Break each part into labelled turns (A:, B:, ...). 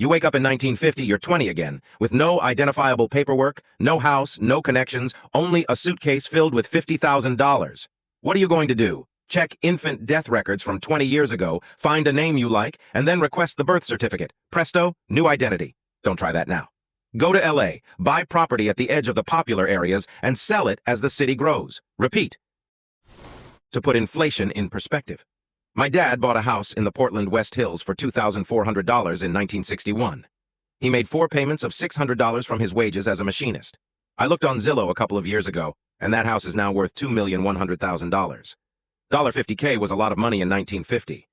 A: You wake up in 1950, you're 20 again, with no identifiable paperwork, no house, no connections, only a suitcase filled with $50,000. What are you going to do? Check infant death records from 20 years ago, find a name you like, and then request the birth certificate. Presto, new identity. Don't try that now. Go to LA, buy property at the edge of the popular areas, and sell it as the city grows. Repeat. To put inflation in perspective. My dad bought a house in the Portland West Hills for $2,400 in 1961. He made 4 payments of $600 from his wages as a machinist. I looked on Zillow a couple of years ago, and that house is now worth $2,100,000. $50K was a lot of money in 1950.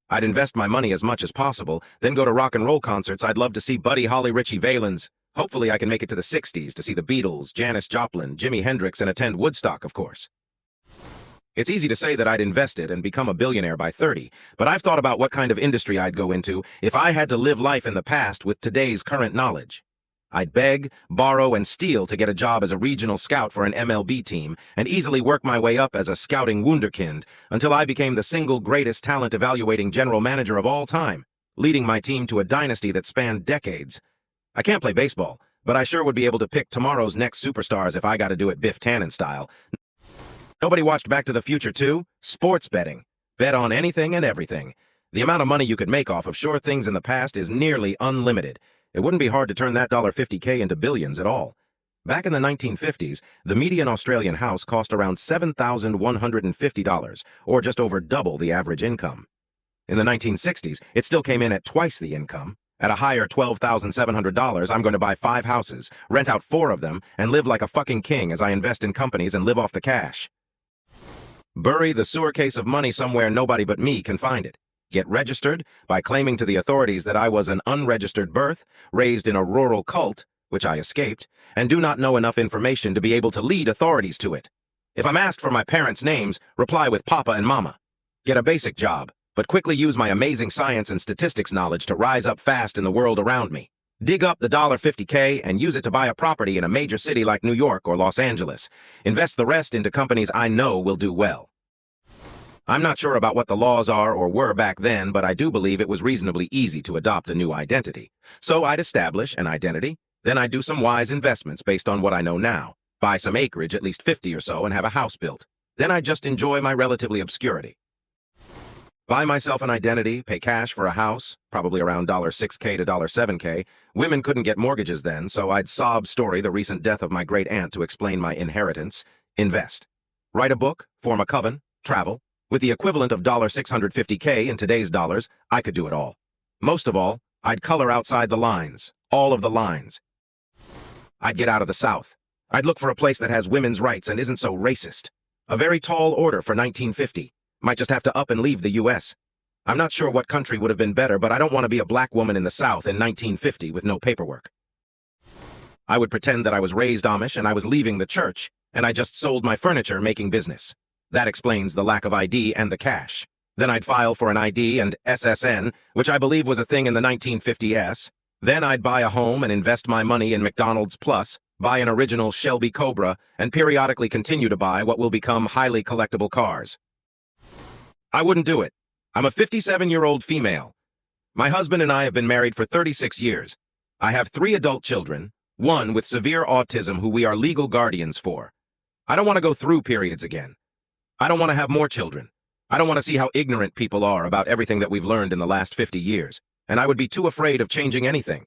A: I'd invest my money as much as possible, then go to rock and roll concerts. I'd love to see Buddy Holly, Richie Valens. Hopefully I can make it to the 60s to see the Beatles, Janis Joplin, Jimi Hendrix, and attend Woodstock, of course. It's easy to say that I'd invested and become a billionaire by 30, but I've thought about what kind of industry I'd go into if I had to live life in the past with today's current knowledge. I'd beg, borrow, and steal to get a job as a regional scout for an MLB team and easily work my way up as a scouting wunderkind until I became the single greatest talent evaluating general manager of all time, leading my team to a dynasty that spanned decades. I can't play baseball, but I sure would be able to pick tomorrow's next superstars if I got to do it Biff Tannen style. Nobody watched Back to the Future 2? Sports betting. Bet on anything and everything. The amount of money you could make off of sure things in the past is nearly unlimited. It wouldn't be hard to turn that $50K into billions at all. Back in the 1950s, the median Australian house cost around $7,150, or just over double the average income. In the 1960s, it still came in at twice the income. At a higher $12,700, I'm going to buy 5 houses, rent out 4 of them, and live like a fucking king as I invest in companies and live off the cash. Bury the sewer case of money somewhere nobody but me can find it. Get registered by claiming to the authorities that I was an unregistered birth, raised in a rural cult, which I escaped, and do not know enough information to be able to lead authorities to it. If I'm asked for my parents' names, reply with Papa and Mama. Get a basic job, but quickly use my amazing science and statistics knowledge to rise up fast in the world around me. Dig up the $50K and use it to buy a property in a major city like New York or Los Angeles. Invest the rest into companies I know will do well. I'm not sure about what the laws are or were back then, but I do believe it was reasonably easy to adopt a new identity. So I'd establish an identity, then I'd do some wise investments based on what I know now, buy some acreage, at least 50 or so, and have a house built. Then I'd just enjoy my relatively obscurity. Buy myself an identity, pay cash for a house, probably around $6K to $7K. Women couldn't get mortgages then, so I'd sob story the recent death of my great-aunt to explain my inheritance. Invest. Write a book, form a coven, travel. With the equivalent of $650K in today's dollars, I could do it all. Most of all, I'd color outside the lines, all of the lines. I'd get out of the South. I'd look for a place that has women's rights and isn't so racist. A very tall order for 1950. Might just have to up and leave the U.S. I'm not sure what country would have been better, but I don't want to be a black woman in the South in 1950 with no paperwork. I would pretend that I was raised Amish and I was leaving the church, and I just sold my furniture making business. That explains the lack of ID and the cash. Then I'd file for an ID and SSN, which I believe was a thing in the 1950s. Then I'd buy a home and invest my money in McDonald's Plus, buy an original Shelby Cobra, and periodically continue to buy what will become highly collectible cars. I wouldn't do it. I'm a 57-year-old female. My husband and I have been married for 36 years. I have 3 adult children, 1 with severe autism who we are legal guardians for. I don't want to go through periods again. I don't want to have more children. I don't want to see how ignorant people are about everything that we've learned in the last 50 years, and I would be too afraid of changing anything.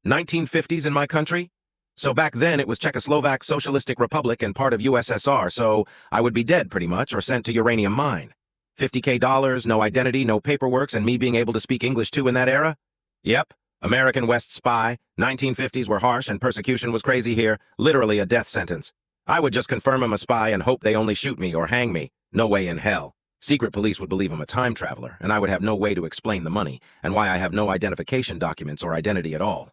A: 1950s in my country? So back then it was Czechoslovak Socialistic Republic and part of USSR, so I would be dead pretty much or sent to uranium mine. $50K, no identity, no paperwork, and me being able to speak English too in that era? Yep, American West spy, 1950s were harsh and persecution was crazy here, literally a death sentence. I would just confirm I'm a spy and hope they only shoot me or hang me. No way in hell. Secret police would believe I'm a time traveler, and I would have no way to explain the money and why I have no identification documents or identity at all.